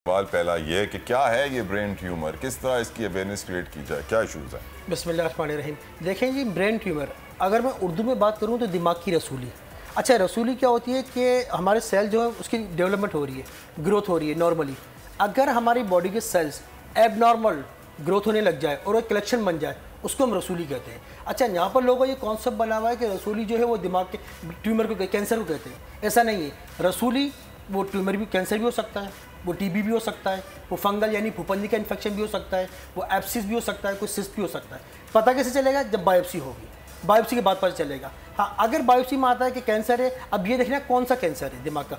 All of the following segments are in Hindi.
सवाल पहला ये कि क्या है ये ब्रेन ट्यूमर, किस तरह इसकी अवेयरनेस क्रिएट की जाए, क्या इशूज़ हैं? बिस्मिल्लाहिर्रहमानिर्रहीम। देखें जी, ब्रेन ट्यूमर अगर मैं उर्दू में बात करूँ तो दिमाग की रसूली। अच्छा, रसूली क्या होती है कि हमारे सेल जो है उसकी डेवलपमेंट हो रही है, ग्रोथ हो रही है नॉर्मली। अगर हमारी बॉडी के सेल्स एबनॉर्मल ग्रोथ होने लग जाए और एक कलेक्शन बन जाए, उसको हम रसूली कहते हैं। अच्छा, यहाँ पर लोगों को ये कॉन्सेप्ट बना हुआ है कि रसूली जो है वो दिमाग के ट्यूमर को, कैंसर को कहते हैं। ऐसा नहीं है। रसूली वो ट्यूमर भी, कैंसर भी हो सकता है, वो टीबी भी हो सकता है, वो फंगल यानी फुफंदी का इन्फेक्शन भी हो सकता है, वो एब्सिस भी हो सकता है, कोई सिस्ट भी हो सकता है। पता कैसे चलेगा? जब बायोप्सी होगी, बायोप्सी के बाद पता चलेगा। हाँ, अगर बायोप्सी में आता है कि कैंसर है, अब ये देखना कौन सा कैंसर है दिमाग का।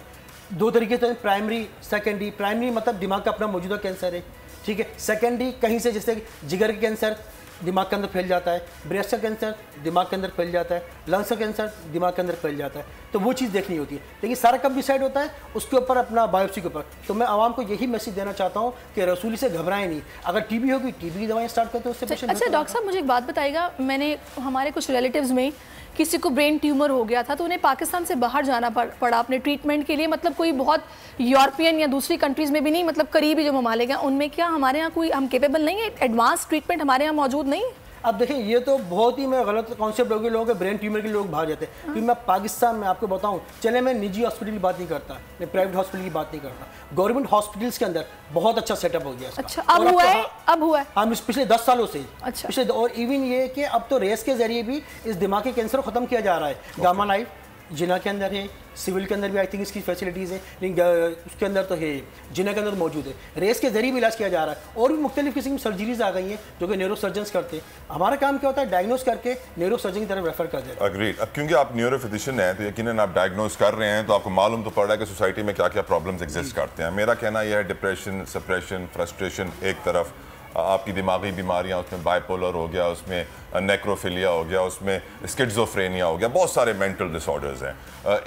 दो तरीके से, प्राइमरी, सेकेंडरी। प्राइमरी मतलब दिमाग का अपना मौजूदा कैंसर है, ठीक है। सेकेंडरी कहीं से, जैसे जिगर का कैंसर दिमाग के अंदर फैल जाता है, ब्रेस्ट का कैंसर दिमाग के अंदर फैल जाता है, लंग्स का कैंसर दिमाग के अंदर फैल जाता है। तो वो चीज़ देखनी होती है। लेकिन सारा कब डिसाइड होता है? उसके ऊपर, अपना बायोप्सी के ऊपर। तो मैं आवाम को यही मैसेज देना चाहता हूँ कि रसूली से घबराएं नहीं। अगर टीबी होगी, टीबी की दवाएं स्टार्ट करते हैं, उससे पेशेंट। अच्छा डॉक्टर साहब, मुझे एक बात बताइएगा, मैंने हमारे कुछ रिलेटिव्स में किसी को ब्रेन ट्यूमर हो गया था तो उन्हें पाकिस्तान से बाहर जाना पड़ा अपने ट्रीटमेंट के लिए। मतलब कोई बहुत यूरोपियन या दूसरी कंट्रीज़ में भी नहीं, मतलब करीबी जो ममालिक हैं उनमें। क्या हमारे यहाँ कोई, हम केपेबल नहीं है? एडवांस ट्रीटमेंट हमारे यहाँ मौजूद नहीं है? अब देखें, ये तो बहुत ही मैं गलत कॉन्सेप्ट हो गया लोगों के, ब्रेन ट्यूमर के लोग बाहर जाते हैं। क्योंकि मैं पाकिस्तान में आपको बताऊं, चले मैं निजी हॉस्पिटल की बात नहीं करता, मैं प्राइवेट हॉस्पिटल की बात नहीं करता, गवर्नमेंट हॉस्पिटल्स के अंदर बहुत अच्छा सेटअप हो गया इसका। अच्छा, अब हुआ है? अब हुआ है? हम पिछले 10 सालों से। अच्छा। पिछले, और इवन ये कि अब तो रेस के जरिए भी इस दिमाग के कैंसर को खत्म किया जा रहा है। गामा नाइफ जिना के अंदर है, सिविल के अंदर भी आई थिंक इसकी फैसिलिटीज़ है, लेकिन उसके अंदर तो है, जिना के अंदर मौजूद है। रेस के जरिए भी इलाज किया जा रहा है। और भी मुख्तलिफ किस्म की सर्जरीज आ गई हैं जो कि न्यूरो सर्जन्स करते हैं। हमारा काम क्या होता है? डायग्नोज करके न्यूरो सर्जन की तरफ रेफर कर देते हैं। अग्रीड। अब क्योंकि आप न्यूरो फिजिशियन हैं तो यकीनन आप डायग्नोज कर रहे हैं, तो आपको मालूम तो पड़ रहा है कि सोसाइटी में क्या क्या प्रॉब्लम्स एग्जिस्ट करते हैं। मेरा कहना यह है, डिप्रेशन, सप्रेशन, फ्रस्ट्रेशन एक तरफ, आपकी दिमागी बीमारियां, उसमें बाइपोलर हो गया, उसमें नेक्रोफिलिया हो गया, उसमें स्किज़ोफ्रेनिया हो गया, बहुत सारे मेंटल डिसऑर्डर्स हैं।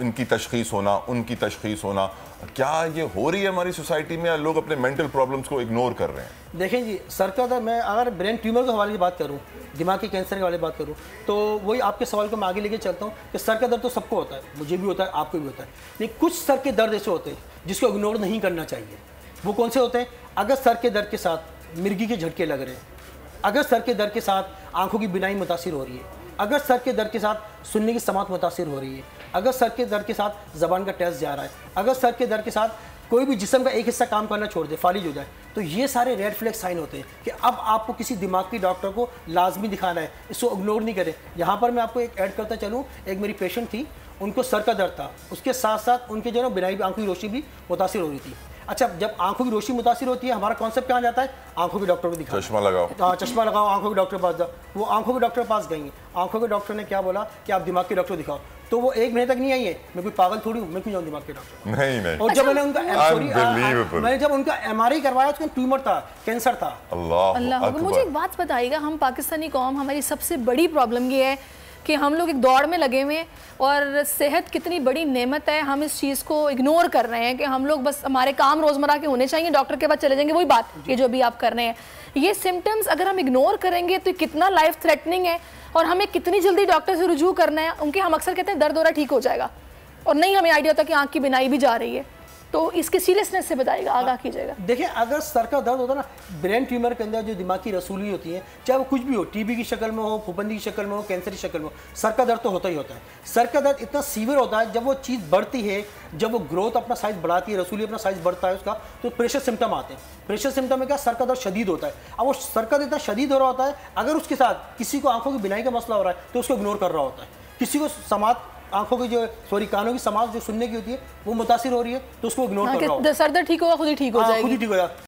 इनकी तशखीस होना, उनकी तशखीस होना, क्या ये हो रही है हमारी सोसाइटी में, या लोग अपने मेंटल प्रॉब्लम्स को इग्नोर कर रहे हैं? देखें जी, सरकार, मैं अगर ब्रेन ट्यूमर के हवाले की बात करूं, दिमाग के कैंसर के हवाले की बात करूं, तो वही आपके सवाल को मैं आगे लेके चलता हूं कि सर का दर्द तो सबको होता है, मुझे भी होता है, आपको भी होता है। लेकिन कुछ सर के दर्द ऐसे होते हैं जिसको इग्नोर नहीं करना चाहिए। वो कौन से होते हैं? अगर सर के दर्द के साथ मिर्गी के झटके लग रहे हैं, अगर सर के दर्द के साथ आंखों की बिनाई मुतासिर हो रही है, अगर सर के दर्द के साथ सुनने की समात मुतासिर हो रही है, अगर सर के दर्द के साथ ज़बान का टेस्ट जा रहा है, अगर सर के दर्द के साथ कोई भी जिस्म का एक हिस्सा काम करना छोड़ दे, फालिज हो जाए, तो ये सारे रेड फ्लैग साइन होते हैं कि अब आपको किसी दिमाग की डॉक्टर को लाजमी दिखाना है। इसको इग्नोर नहीं करें। यहाँ पर मैं आपको एक ऐड करता चलूँ, एक मेरी पेशेंट थी, उनको सर का दर्द था, उसके साथ साथ उनके जो है बिनाई भी, आंखों की रोशनी भी मुतासिर हो रही थी। अच्छा, जब आंखों की रोशनी मुतासिर होती है, हमारा कॉन्सेप्ट कहाँ जाता है? आंखों के डॉक्टर को दिखाओ, चश्मा लगाओ। हाँ, चश्मा लगाओ, आंखों के डॉक्टर के पास जाओ। वो आंखों के डॉक्टर के पास गई। आंखों के डॉक्टर ने क्या बोला कि आप दिमाग के डॉक्टर दिखाओ। तो वो 1 महीने तक नहीं आई है। मैं कोई पागल थोड़ी हूँ, मैं क्यों जाऊँ दिमाग के डॉक्टर? नहीं। और जब मैंने उनका मैंने जब उनका MRI करवाया, उसका ट्यूमर था, कैंसर था। अल्लाह। मुझे एक बात बताइएगा, हम पाकिस्तानी कौम, हमारी सबसे बड़ी प्रॉब्लम ये है कि हम लोग एक दौड़ में लगे हुए हैं, और सेहत कितनी बड़ी नेमत है, हम इस चीज़ को इग्नोर कर रहे हैं कि हम लोग बस हमारे काम रोज़मर्रा के होने चाहिए, डॉक्टर के पास चले जाएंगे। वही बात, ये जो भी आप कर रहे हैं, ये सिम्टम्स अगर हम इग्नोर करेंगे तो कितना लाइफ थ्रेटनिंग है, और हमें कितनी जल्दी डॉक्टर से रुजू करना है। उनके हम अक्सर कहते हैं दर्द हो रहा ठीक हो जाएगा, और नहीं हमें आइडिया होता कि आँख की बिनाई भी जा रही है। तो इसके सीरियसनेस से बताइएगा, आगाह कीजिएगा। देखिए, अगर सर का दर्द होता है ना, ब्रेन ट्यूमर के अंदर जो दिमाग की रसूली होती है, चाहे वो कुछ भी हो, टीबी की शक्ल में हो, फुफंदी की शक्ल में हो, कैंसर की शक्ल में हो, सर का दर्द तो होता ही होता है। सर का दर्द इतना सीवियर होता है जब वो चीज़ बढ़ती है, जब वो ग्रोथ अपना साइज बढ़ाती है, रसूली अपना साइज बढ़ता है उसका, तो प्रेशर सिम्टम आते हैं। प्रेशर सिम्टम में क्या? सर का दर्द शदीद होता है। अब वो सर का दर्द इतना शदीद हो रहा होता है, अगर उसके साथ किसी को आंखों की बिनाई का मसला हो रहा है तो उसको इग्नोर कर रहा होता है। किसी को समात, आंखों की जो, सॉरी, कानों की समाज जो सुनने की होती है वो मुतासिर हो रही है, तो उसको इग्नोर कर रहा होता है। सर दर्द ठीक होगा, खुद ही ठीक हो जाएगा, खुद ही ठीक हो जाएगा।